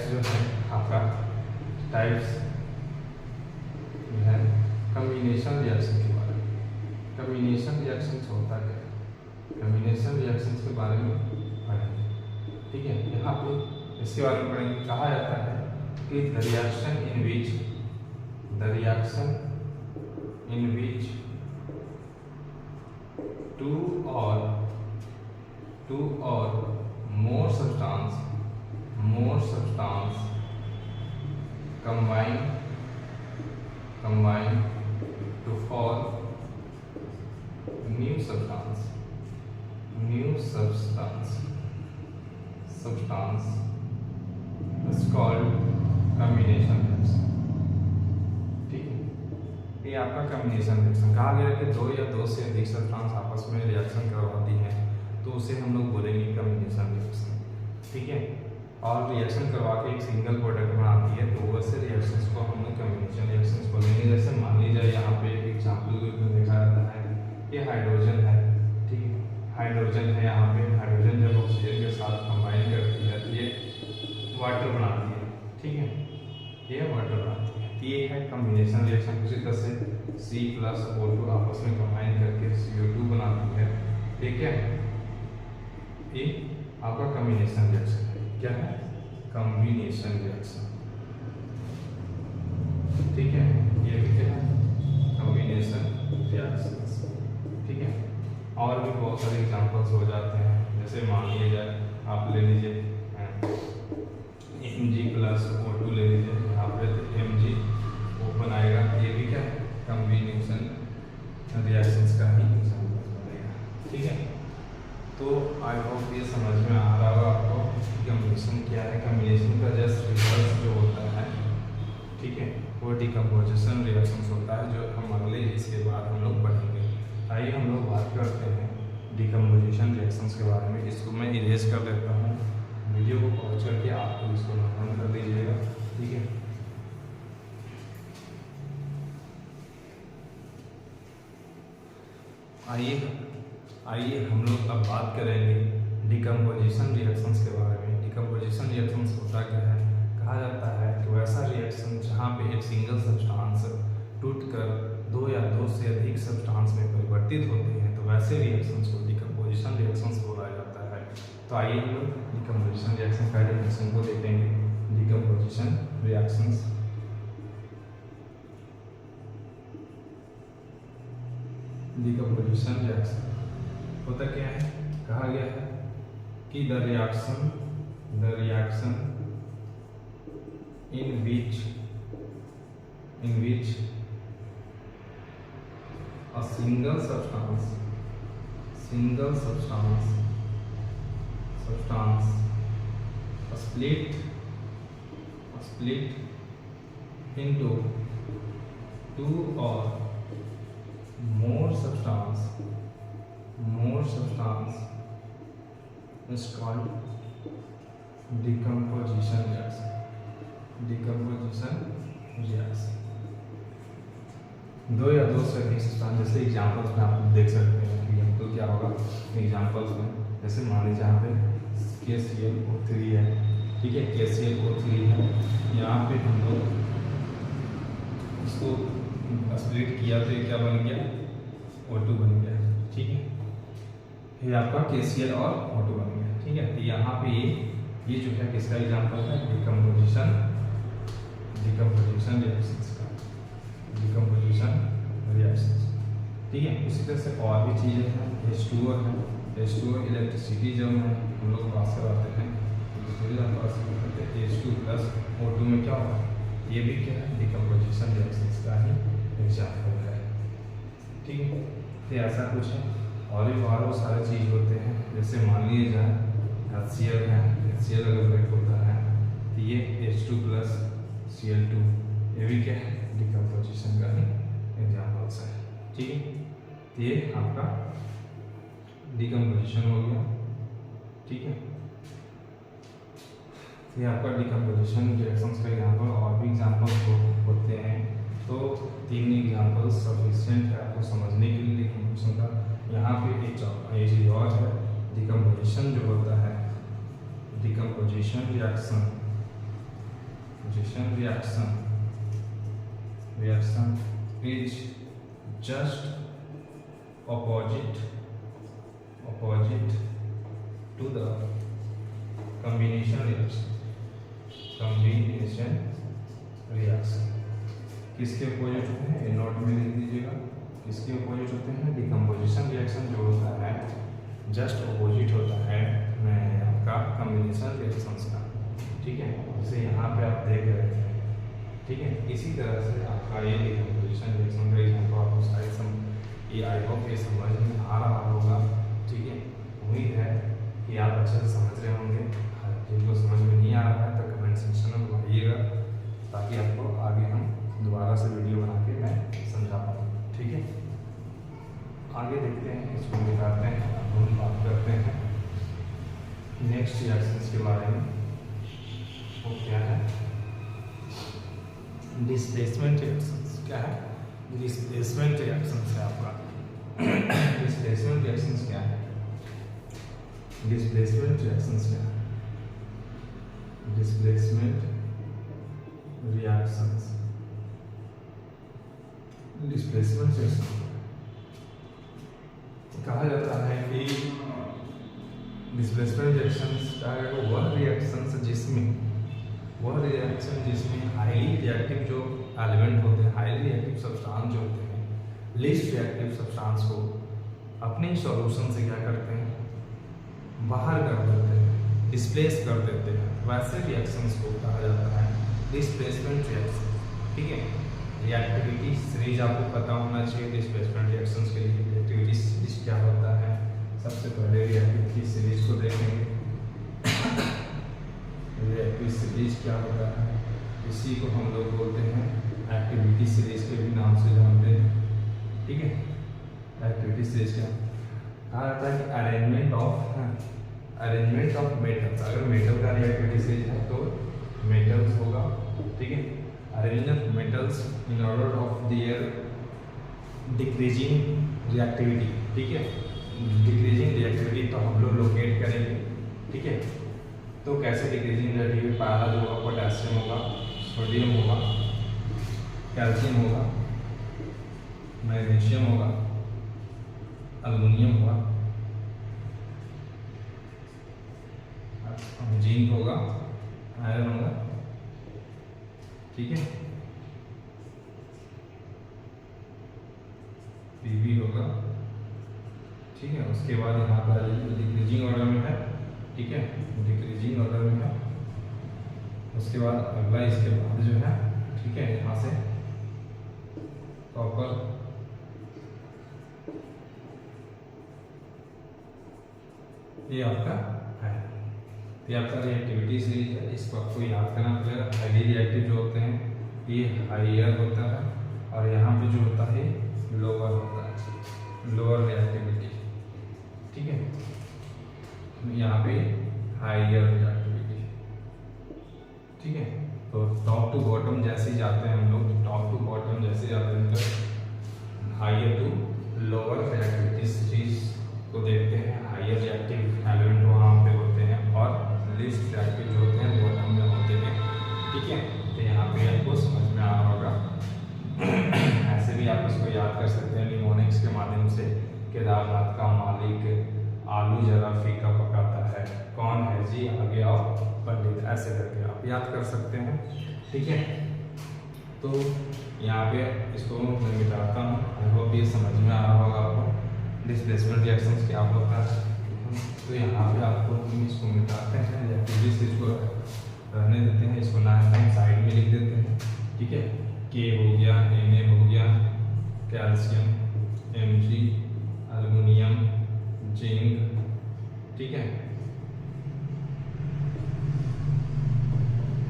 Types जो है आपका टाइप्स जो है कम्बिनेशन रिएक्शन के बारे में। कम्बिनेशन रिएक्शन होता क्या है, कम्बिनेशन रिएक्शन के बारे में पढ़ेंगे। ठीक है, यहाँ पे इसके बारे में पढ़ेंगे। कहा जाता है कि the reaction in which two और more substance combine to form new substance is called combination reaction। ठीक है, ये आपका कम्बिनेशन रिएक्शन। कहा गया कि दो या दो से अधिक सब्सटेंस आपस में रिएक्शन करवाती हैं तो उसे हम लोग बोलेंगे कम्बिनेशन रिएक्शन। ठीक है, और रिएक्शन करवा के एक सिंगल प्रोडक्ट बनाती है तो वैसे रिएक्शंस को हम लोग कम्बिनेशन रिएक्शंस बोलेंगे। जैसे मान लीजिए यहाँ पे एक एग्जाम्पल के रूप में देखा जाता है, ये हाइड्रोजन है। ठीक है, हाइड्रोजन है, यहाँ पे हाइड्रोजन जब ऑक्सीजन के साथ कंबाइन करती है तो ये वाटर बनाती है। ठीक है, ये वाटर बनाती है, ये है कम्बिनेशन रिएक्शन। उसी तरह से C+O2 आपस में कंबाइन करके CO2 बनाती है। ठीक है, ये आपका कम्बिनेशन रिएक्शन है। क्या है, कम्बिनेशन रिएक्शन। ठीक है, ये भी क्या है, कम्बिनेशन रिएक्शंस। ठीक है, और भी बहुत सारे एग्जांपल्स हो जाते हैं। जैसे मान लीजिए आप ले लीजिए Mg+O2 ले लीजिए, यहाँ पे Mg आएगा, ये भी क्या है, कम्बिनेशन रिएक्शंस का ही एग्जांपल बनेगा। ठीक है, तो आई होप ये समझ में आ रहा होगा आपको कम्बिनेशन क्या है। कम्बिनेशन का जस्ट रिवर्स जो होता है, ठीक है, वो डिकम्पोजिशन रिएक्शंस होता है, जो हम अगले इसके बाद हम लोग पढ़ेंगे। आइए हम लोग बात करते हैं डिकम्पोजिशन रिएक्शंस के बारे में। इसको मैं इरेज कर देता हूँ, वीडियो को पॉज करके आपको इसको नोट कर लीजिएगा। ठीक है, आइए हम लोग अब बात करेंगे डिकम्पोजिशन रिएक्शंस के बारे में। डिकम्पोजिशन रिएक्शंस होता क्या है, कहा जाता है कि वैसा रिएक्शन जहाँ पे एक सिंगल सब्सटेंस टूटकर दो या दो से अधिक सब्सटेंस में परिवर्तित होते हैं तो वैसे रिएक्शंस को डिकम्पोजिशन रिएक्शंस बोला जाता है। तो आइए हम लोग डिकम्पोजिशन रिएक्शन का डेफिनेशन को देखेंगे। डिकम्पोजिशन रिएक्शंस डिकम्पोजिशन रिएक्शन होता क्या है, कहा गया है कि the reaction in which a single substance split into two or more substance is called decomposition reaction। दो या दो से अधिक सब्सटेंस, जैसे एग्जांपल्स में आप देख सकते हैं कि हमको क्या होगा एग्जांपल्स में। जैसे मान लीजिए यहाँ पे KClO3 है। ठीक है, KClO3 है, यहाँ पे हम लोग इसको स्प्लिट किया तो क्या बन गया, O2 बन गया। ठीक है, ये आपका KCl और O2 बन गया। ठीक है, तो यहाँ पे ये जो है किसका एग्जांपल है, डिकम्पोजिशन रिएक्शंस। ठीक है, उसी तरह से और भी चीज़ें हैं। H2O है, H2O इलेक्ट्रिसिटी जब हम लोग पास कराते हैं H2+O2 में क्या होगा, ये भी क्या है, डिकम्पोजिशन रिएक्शंस का ही एग्जांपल है। ठीक है, तो ऐसा कुछ है और भी बहुत सारे चीज़ होते हैं। जैसे मान लीजिए जाए HCl है, HCl अगर ब्रेक होता है तो ये H2+Cl2, ये भी क्या है, डिकम्पोजिशन का ही एग्जांपल्स है। ठीक है, तो ये आपका डिकम्पोजिशन हो गया। ठीक है, ये आपका डिकम्पोजिशन रिएक्शंस का एग्जांपल। और भी एग्जांपल्स होते हैं, तो 3 एग्जांपल्स सफिशिएंट है आपको समझने के लिए डिकम्पोजिशन का। यहाँ पे एक चीज़ और है, डिकम्पोजिशन जो होता है, decomposition reaction decomposition reaction is just opposite to the combination reaction। किसके अपोजिट होते हैं, ये नोट में लिख दीजिएगा। किसके अपोजिट होते हैं, डिकम्पोजिशन रिएक्शन जो होता है जस्ट अपोजिट होता है आपका कम्बिनेशन रिएक्शंस का। ठीक है, जैसे यहाँ पे आप देख रहे हैं। ठीक है, इसी तरह से आपका ये डिकम्पोजिशन रिएक्शन का एग्जाम्पल आपको साइड ये आई होप ये समझ में आ रहा होगा। ठीक है, उम्मीद है कि आप अच्छे से समझ रहे होंगे। जिनको समझ में नहीं आ रहा है तो कमेंट सेक्शन में बताइएगा, ताकि आपको आगे हम दोबारा से वीडियो बना के मैं समझा पाऊँ। ठीक है, आगे देखते हैं, इसको मिलाते हैं, अब हम बात करते हैं नेक्स्ट रिएक्शंस के बारे में। वो क्या है, डिस्प्लेसमेंट रिएक्शंस। क्या है, डिस्प्लेसमेंट रिएक्शंस है आपका। डिस्प्लेसमेंट रिएक्शंस क्या है, डिस्प्लेसमेंट रिएक्शंस क्या है, डिस्प्लेसमेंट रिएक्शंस, डिस्प्लेसमेंट रिएक्शन कहा जाता है कि डिस्प्लेसमेंट रिएक्शंस का है वह रिएक्शन जिसमें हाईली रिएक्टिव जो एलिमेंट होते हैं, हाईली रिएक्टिव सब्सटेंस जो होते हैं, लीस्ट रिएक्टिव सब्सटेंस को अपने सॉल्यूशन से क्या करते हैं, बाहर कर देते हैं, डिस्प्लेस कर देते हैं। वैसे रिएक्शंस को कहा जाता है डिस्प्लेसमेंट रिएक्शन। ठीक है, रिएक्टिविटी सीरीज आपको पता होना चाहिए डिस्प्लेसमेंट रिएक्शंस के लिए। रिएक्टिविटी सीरीज क्या होता है, सबसे पहले रिएक्टिविटी सीरीज को देखेंगे। रिएक्टिव सीरीज क्या होता है, इसी को हम लोग बोलते हैं एक्टिविटी सीरीज के भी नाम से जानते हैं। ठीक है, एक्टिविटी सीरीज क्या कहा जाता है कि अरेंजमेंट ऑफ मेटल्स। अगर मेटल का रिएक्टिविटी सीरीज है तो मेटल्स होगा। ठीक है, arrangement of metals in order of their decreasing reactivity. ठीक है, डिक्रीजिंग रिएक्टिविटी तो हम लोग लोकेट करेंगे। ठीक है, तो कैसे डिक्रीजिंग रिएक्टिविटी, पहला जो होगा पोटेशियम होगा, सोडियम होगा, कैल्शियम होगा, मैग्नीशियम होगा, एल्युमिनियम होगा, जिंक होगा, आयरन होगा। ठीक है, पीवी होगा। ठीक है, उसके बाद यहाँ पर डिक्रीजिंग ऑर्डर में है। ठीक है, डिक्रीजिंग ऑर्डर में है। उसके बाद अगला इसके बाद जो है, ठीक है, यहाँ से कॉपर, ये आपका है, ये आपका रिएक्टिविटी सीरीज है। इसको आपको याद करना पड़ेगा। हाईली रिएक्टिव जो होते हैं ये हाइयर होता है, और यहाँ पे जो होता है लोअर होता है, लोअर रिएक्टिविटी। ठीक है, यहाँ पे हाइयर रिएक्टिविटी। ठीक है, तो टॉप टू बॉटम जैसे ही जाते हैं हम लोग, टॉप टू बॉटम जैसे जाते हैं तो higher to lower reactivity series को देखते हैं। हाइयर रिएक्टिव एलिमेंट वहाँ पे होते हैं और लीस्ट रिएक्टिव जो होते हैं बॉटम में होते हैं। ठीक है, तो यहाँ पे आपको समझ में आ रहा होगा। ऐसे भी आप इसको याद कर सकते हैं निमोनिक्स के माध्यम से। केदारनाथ का मालिक आलू जरा फीका पकाता है, कौन है जी, आगे आओ पंडित, ऐसे करके आप याद कर सकते हैं। ठीक है, तो यहाँ पे इसको मैं मिटाता हूँ। आई होप ये समझ में आ रहा होगा आपको डिस्प्लेसमेंट रिएक्शंस क्या होता है। तो यहाँ पे आपको हम इसको मिटाते हैं, रिएक्टिविटी से इसको रहने देते हैं, इसको ना हम साइड में लिख देते हैं। ठीक है, के हो गया, Na हो गया, कैल्शियम, Mg, एल्युमिनियम, जिंक। ठीक है,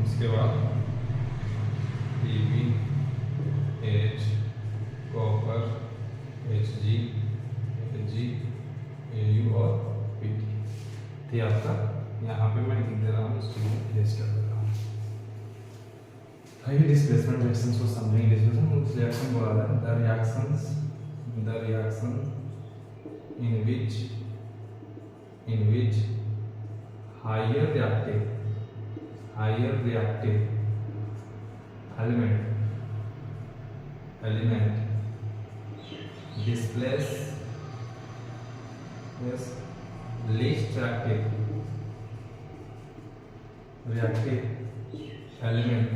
उसके बाद Pb, H, copper, Hg, Ag, Au और Pt। तो आपका यहाँ पे मैं लिख दे रहा हूँ, इसको प्लेस कर दे रहा हूँ। आइए डिस्प्लेसमेंट रिएक्शंस को समझेंगे। डिस्प्लेसमेंट रिएक्शन बोला था the reaction in which higher reactive element displace least reactive element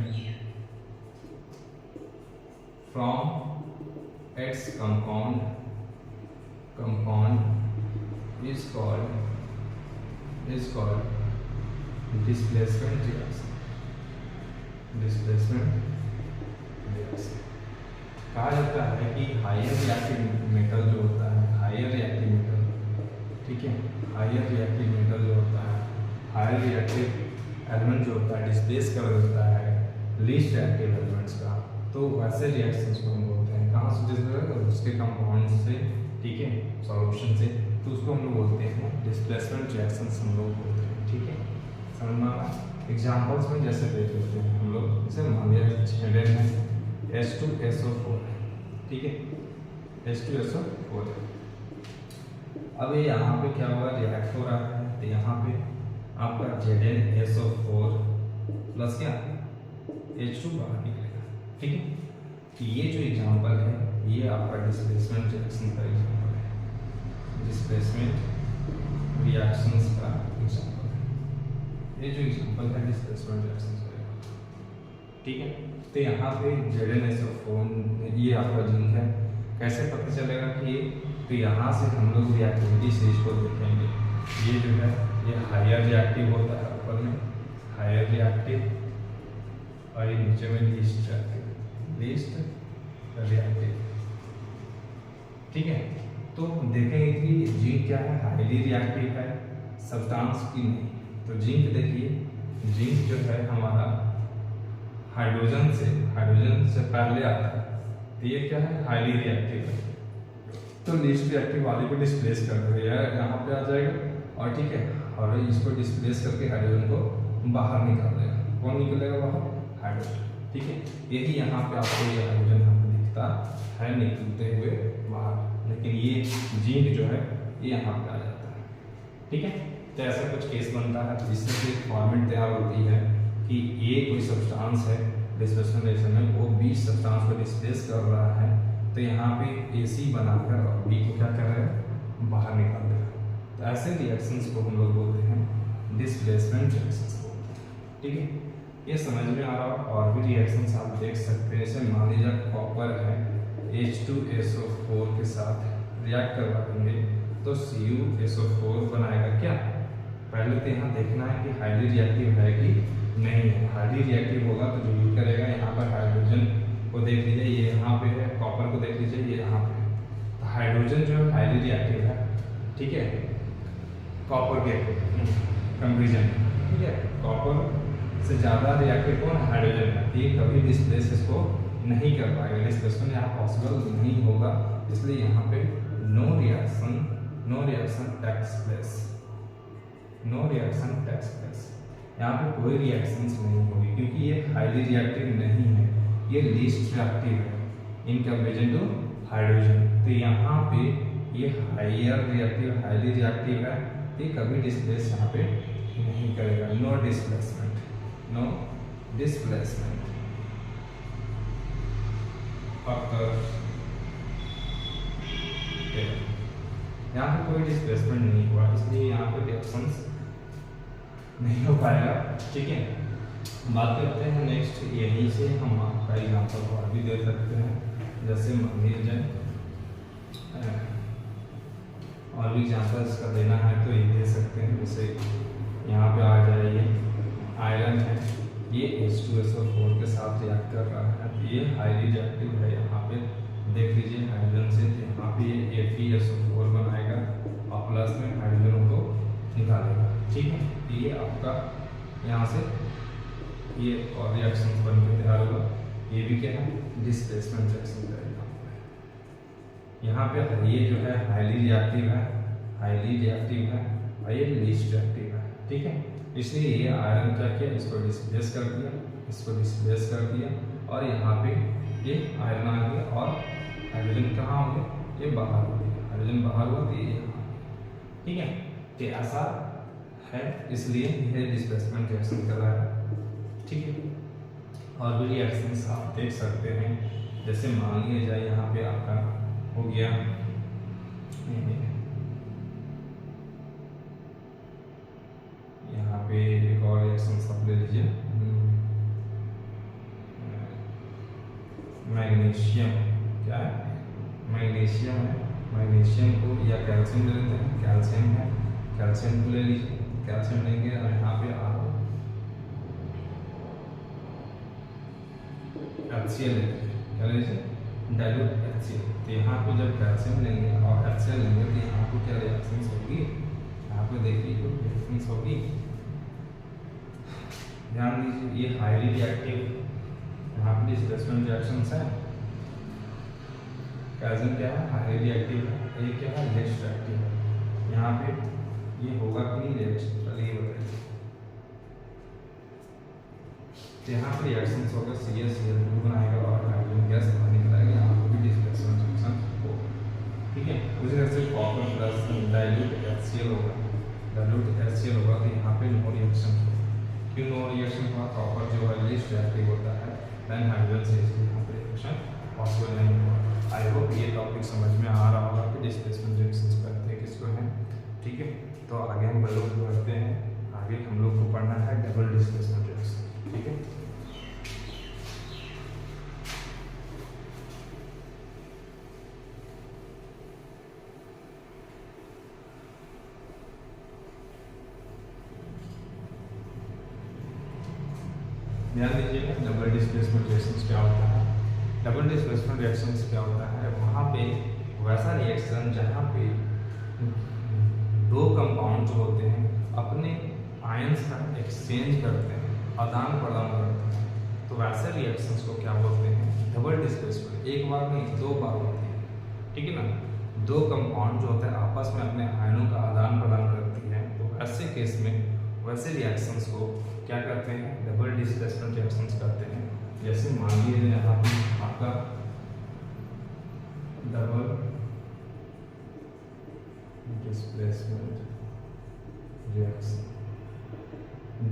from its compound is called displacement reaction। कहा जाता है कि हायर रिएक्टिव मेटल जो होता है, हायर रिएक्टिव मेटल, ठीक है, हायर रिएक्टिव मेटल जो होता है, हायर रिएक्टिव एलिमेंट जो होता है डिस्प्लेस कर देता है लीस्ट रिएक्टिव एलिमेंट्स का, तो वैसे रिएक्शंस को हम बोलते हैं, कहाँ से डिस्प्लेस, उसके कंपाउंड से, ठीक है, सॉल्यूशन से, तो उसको हम लोग बोलते हैं डिस्प्लेसमेंट रिएक्शंस हम लोग बोलते हैं, ठीक है। समझ में आ रहा है? एग्जाम्पल्स में जैसे देख लेते हैं हम लोग, जैसे मान लिया Zn है H2SO4, ठीक है, H2SO4। अब ये यहाँ पे क्या होगा, रिएक्ट हो रहा है, तो यहाँ पे आपका ZnSO4 प्लस क्या H2 बाहर निकलेगा, ठीक है। तो ये जो एग्जाम्पल है ये आपका डिस्प्लेसमेंट रिएक्शन का एग्जाम्पल है, डिस्प्लेसमेंट रिएक्शंस का एग्जाम्पल है, ये जो एग्जाम्पल है डिस्प्लेसमेंट रिएक्शंस का, ठीक है। तो यहाँ पे ZnSO4 ये आपका जिंक है, कैसे पता चलेगा कि, तो यहाँ से हम लोग रिएक्टिविटी से इसको देखेंगे, ये जो है ये हायर रिएक्टिव होता है, ऊपर में हायर रिएक्टिव और ये नीचे में लीस्ट रिएक्टिव, ठीक है। तो देखेंगे कि जिंक क्या है, हाईली रिएक्टिव है सब्सटेंस की नहीं, तो जिंक देखिए, जिंक जो है हमारा हाइड्रोजन से पहले आता है, तो ये क्या है, हाईली रिएक्टिव है, तो लीस्ट रिएक्टिव वाले को डिस्प्लेस कर देगा, यहाँ पे आ जाएगा, और ठीक है, और इसको डिस्प्लेस करके हाइड्रोजन को बाहर निकाल देगा, कौन निकलेगा बाहर, हाइड्रोजन, ठीक है। यही यहाँ पे आपको ये हाइड्रोजन यहाँ पे दिखता है निकलते हुए बाहर, लेकिन ये जिंक जो है ये यहाँ पे आ जाता है, ठीक है। तो ऐसा कुछ केस बनता है जिससे कि फॉर्मेट तैयार होती है कि ए कोई सब्सटेंस है डिस्प्लेसमेंट रिएक्शन में, वो बी सब्सटेंस को डिस्प्लेस कर रहा है, तो यहाँ पे AC बनाकर और बी को क्या कर रहा है, बाहर निकाल देगा। तो ऐसे रिएक्शंस को हम लोग बोलते हैं डिस्प्लेसमेंट रिएक्शंस बोलते हैं, ठीक है। ये समझ में आ रहा हो। और भी रिएक्शंस आप देख सकते हैं, जैसे मान लीजिए कॉपर है H2SO4 के साथ रिएक्ट करवा देंगे तो CuSO4 बनाएगा क्या, पहले तो यहाँ देखना है कि हाईली रिएक्टिव है कि नहीं है। हाईली रिएक्टिव होगा तो जो यूज करेगा, यहाँ पर हाइड्रोजन को देख लीजिए, ये यहाँ पे है, कॉपर को देख लीजिए, ये यहाँ पे है, तो हाइड्रोजन जो है हाईली रिएक्टिव है, ठीक है, कॉपर के कंपेरिजन, ठीक है। कॉपर से ज़्यादा रिएक्टिव कौन, हाइड्रोजन है, ये कभी डिस्प्लेस इसको नहीं कर पाएगा, डिस्प्लेसमेंट यहाँ पॉसिबल नहीं होगा, इसलिए यहाँ पे नो रिएक्शन टेक्स प्लेस, यहाँ पे कोई रिएक्शंस नहीं होगी, क्योंकि ये हाईली रिएक्टिव नहीं है, ये लीस्ट रिएक्टिव है इन कंपेरिजन टू हाइड्रोजन। तो यहाँ पे ये हाईली रिएक्टिव है, ये कभी डिस्प्लेस यहाँ पे नहीं करेगा, नो डिस्प्लेसमेंट यहाँ पे कोई डिस्प्लेसमेंट नहीं हुआ, इसलिए यहाँ पे रिएक्शंस नहीं हो पाएगा, ठीक है। बात करते हैं नेक्स्ट, यहीं से हम आपका एग्जाम्पल और भी दे सकते हैं, जैसे मान लीजिए और भी एग्जाम्पल्स का देना है तो ये दे सकते हैं, जैसे यहाँ पे आ जाए ये आयरन है, ये H2SO4 के साथ रिएक्ट कर रहा है, ये हाईली रिएक्टिव है, यहाँ पे देख लीजिए हाइड्रोजन से, यहाँ पे ये FeSO4 बनाएगा और प्लस में हाइड्रोजन को निकालेगा, ठीक है। ये आपका यहाँ से ये और रिएक्शन बन के तैयार होगा, ये भी क्या है, डिस्प्लेसमेंट रिएक्शन करेगा। यहाँ पे ये जो है हाईली रिएक्टिव है और ये लीस्ट रिएक्टिव है, ठीक है। इसलिए ये आयरन क्या किया, इसको डिस्प्लेस कर दिया, और यहाँ पे ये आयरन आ गया और हाइड्रोजन कहाँ हो गया, ये बाहर हो गया, हाइड्रोजन बाहर हुआ तो ये यहाँ, ठीक है। तो ऐसा है, इसलिए यह डिस्प्लेसमेंट रिएक्शन कर रहा है, ठीक है। और भी रिएक्शंस आप देख सकते हैं। जैसे मान लिया जाए यहाँ पे आपका हो गया यहाँ पे एक और रिएक्शन आप ले लीजिए, मैग्नीशियम। क्या है? मैग्नीशियम है। मैग्नीशियम को या कैल्शियम ले लेते हैं, कैल्शियम है, कैल्शियम को ले लीजिए। कैल्शियम लेंगे और यहाँ पे आप HCl लेते हैं। क्या लीजिए? Dilute HCl। तो यहाँ पे जब कैल्शियम लेंगे और HCl लेंगे तो यहाँ पे क्या रिएक्शंस होगी? यहाँ पे देखिए तो रिएक्शंस होगी। ध्यान दीजिए, ये हाईली रिएक्टिव यहाँ पे डिस्प्लेसमेंट रिएक्शंस है। कैल्शियम क्या है? हाईली रिएक्टिव है। ये क्या है? लेस रिएक्टिव है। यहाँ पे ये होगा कि नहीं रिएक्शन? चलिए बताइए। तो यहाँ पे रिएक्शंस होगा, CaCl2 बनाएगा और हाइड्रोजन गैस बाहर निकलेगा। यहाँ पे भी डिस्प्लेसमेंट रिएक्शन होगा। ठीक है, उसी तरह से कॉपर प्लस डाइल्यूट HCl होगा। डाइल्यूट HCl होगा तो यहाँ पे नो रिएक्शन होगा। क्यों नो रिएक्शन हुआ? कॉपर जो है लेस रिएक्टिव होता है देन हाइड्रोजन से, इसलिए यहाँ पे रिएक्शन पॉसिबल नहीं हुआ। आई होप ये टॉपिक समझ में आ रहा होगा कि डिस्प्लेसमेंट रिएक्शंस करते हैं किसको हैं। ठीक है, तो आगे हम लोग बढ़ते हैं। आगे हम लोग को पढ़ना है डबल डिस्प्लेसमेंट रिएक्शन। ठीक है, ध्यान दीजिएगा डबल डिस्प्लेसमेंट रिएक्शंस क्या होता है। डबल डिस्प्लेसमेंट रिएक्शंस क्या होता है? वहाँ पे वैसा रिएक्शन जहाँ पे दो कंपाउंड जो होते हैं अपने आयंस का एक्सचेंज करते हैं, आदान प्रदान करते हैं, तो वैसे रिएक्शंस को क्या बोलते हैं? Double displacement. एक बार नहीं, दो बार होती है। ठीक है ना, दो कंपाउंड जो होता है आपस में अपने आयनों का आदान प्रदान करती है, तो ऐसे केस में वैसे रिएक्शंस को क्या करते हैं? डबल डिस्प्लेसमेंट रिएक्शंस करते हैं। जैसे मान लीजिए यहाँ पे आपका डबल डिस्प्लेसमेंट रिएक्शन,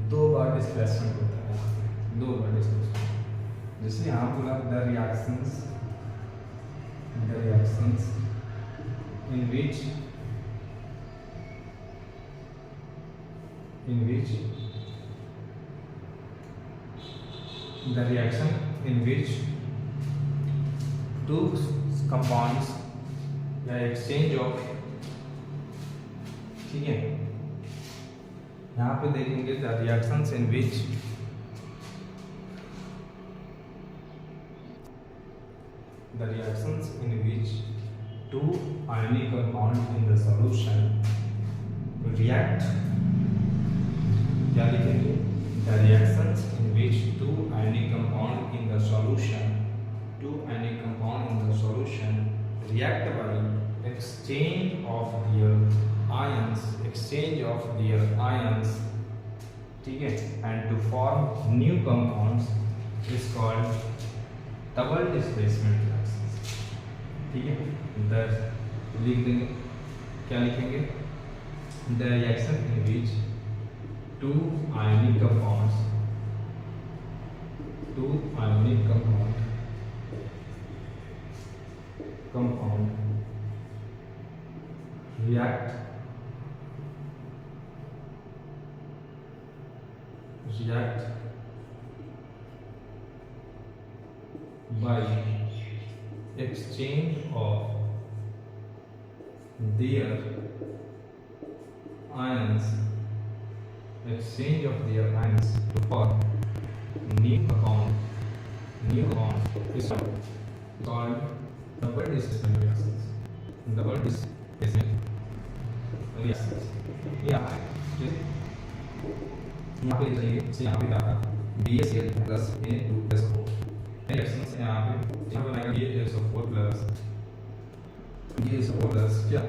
दो बार डिस्प्लेसमेंट होता है यहाँ पे, दो बार डिस्प्लेसमेंट। जैसे यहाँ बोला the reactions in which the reaction in which two compounds या exchange of, ठीक है, यहाँ पे देखेंगे the reactions in which two ionic compounds in the solution react, क्या लिखेंगे? The reactions in which two ionic compounds in the solution react by exchange of their ions, ठीक है, and to form new compounds is called double displacement reactions। ठीक है, लिख देंगे, क्या लिखेंगे? The reaction in which two ionic compounds react by exchange of their ions to form new compound is called double displacement reactions। double displacement reactions यहाँ पे चाहिए, यहाँ पे आता BaCl plus Na2SO4 रिएक्शंस यहाँ पे बनाएगा BaSO4 plus क्या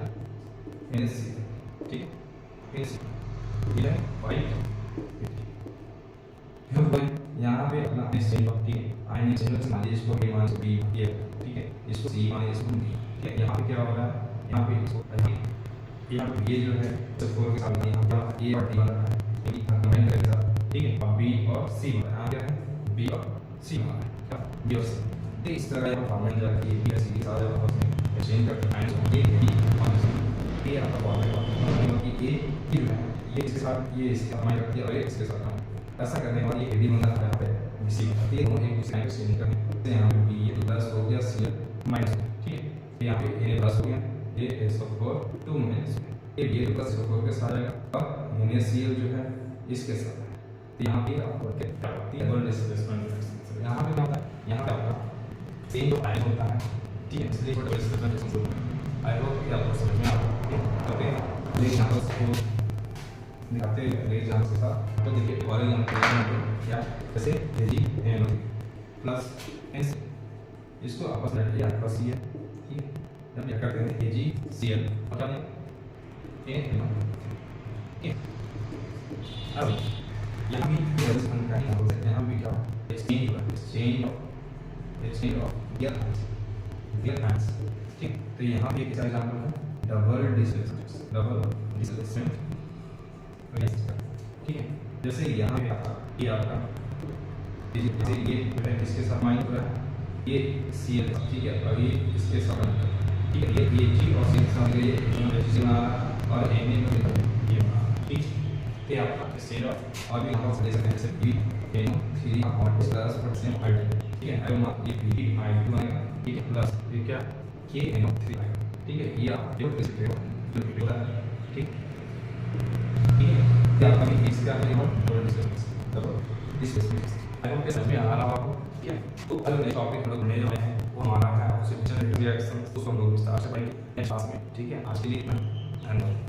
NaCl, ठीक, NaCl ये है 5। यहाँ पे अपना एक्सचेंज ऑफ आयन एक्सचेंज मान लीजिए इसको A मान इसको B, ठीक है, इसको C मान इसको D, ठीक है। यहाँ पे क्या हो रहा है? यहाँ पे इसको यहाँ पे ये जो है SO4 के साथ यहाँ पे A और D बन रहा है, कंबाइन करके साथ, ठीक है, और B और C बन रहा है। यहाँ क्या है? B और सी हमारा क्या बी और सी। तो इस तरह का फॉर्मेट जाके ए बी और सी सारे आपस में एक्सचेंज करके माइनस ए बी और सी ये आपका फॉर्मेट होगा कि ए की जो है ये इसके साथ ये इसके साथ माइनस करती है और ये इसके साथ ऐसा करने के बाद ये ए बी बन जाता है यहाँ पे सी ये दोनों एक दूसरे को चेंज करने से यहाँ पे बी ये प्लस हो गया सी माइनस ठीक है। यहाँ पे ए प्लस हो गया A S of 4 2 minus A B plus हो के साथ आएगा अब माइनस सी जो है इसके साथ है। तो यहाँ पे आपको क्या होती है डबल डिस्प्लेसमेंट। यहाँ पे क्या होता है यहाँ पे आपका सेम जो टाइम होता है ठीक है इसलिए डबल डिस्प्लेसमेंट आई होप कि आपको समझ में आ रहा है। ओके ले यहाँ पर इसको दिखाते हैं ले जहाँ से था तो देखिए और यहाँ पे क्या जैसे ए जी एन प्लस एन इसको आपस में ये आपका सी है ठीक है। जब ये करते हैं ए जी सी एल और क्या है ए एन ओके। अब यहाँ भी डिस्प्लेसमेंट का ही हो सकता है यहाँ भी क्या एक्सचेंज ऑफ गियर पैंट्स ठीक। तो यहाँ पे एक एग्जांपल है डबल डिस्प्लेसमेंट ठीक है। जैसे यहाँ पे आपका ये आपका जैसे ये इसके साथ माइनस हो रहा है ये सी एल ठीक है और ये इसके साथ ठीक है ये जी और सी के साथ ये बना रहा और एन ए ये बना ठीक है। आपका सेल और भी यहाँ से ले सकते हैं जैसे बी एन 3 और प्लस सेम आई ठीक है आई वन ये बी आई टू आएगा ठीक है प्लस ये क्या के एन 3 आएगा ठीक है। ये आप जो कर सकते हो जो होता है ठीक है। क्या अभी इसका और डिस्प्लेसमेंट आई होप समझ में आ रहा आपको ठीक है। तो अलग नए टॉपिक हम लोग लेने वाले हैं वो हमारा है ऑक्सीडेशन रिएक्शन उसको हम लोग विस्तार से पढ़ेंगे नेक्स्ट क्लास में ठीक है। आज के लिए धन्यवाद।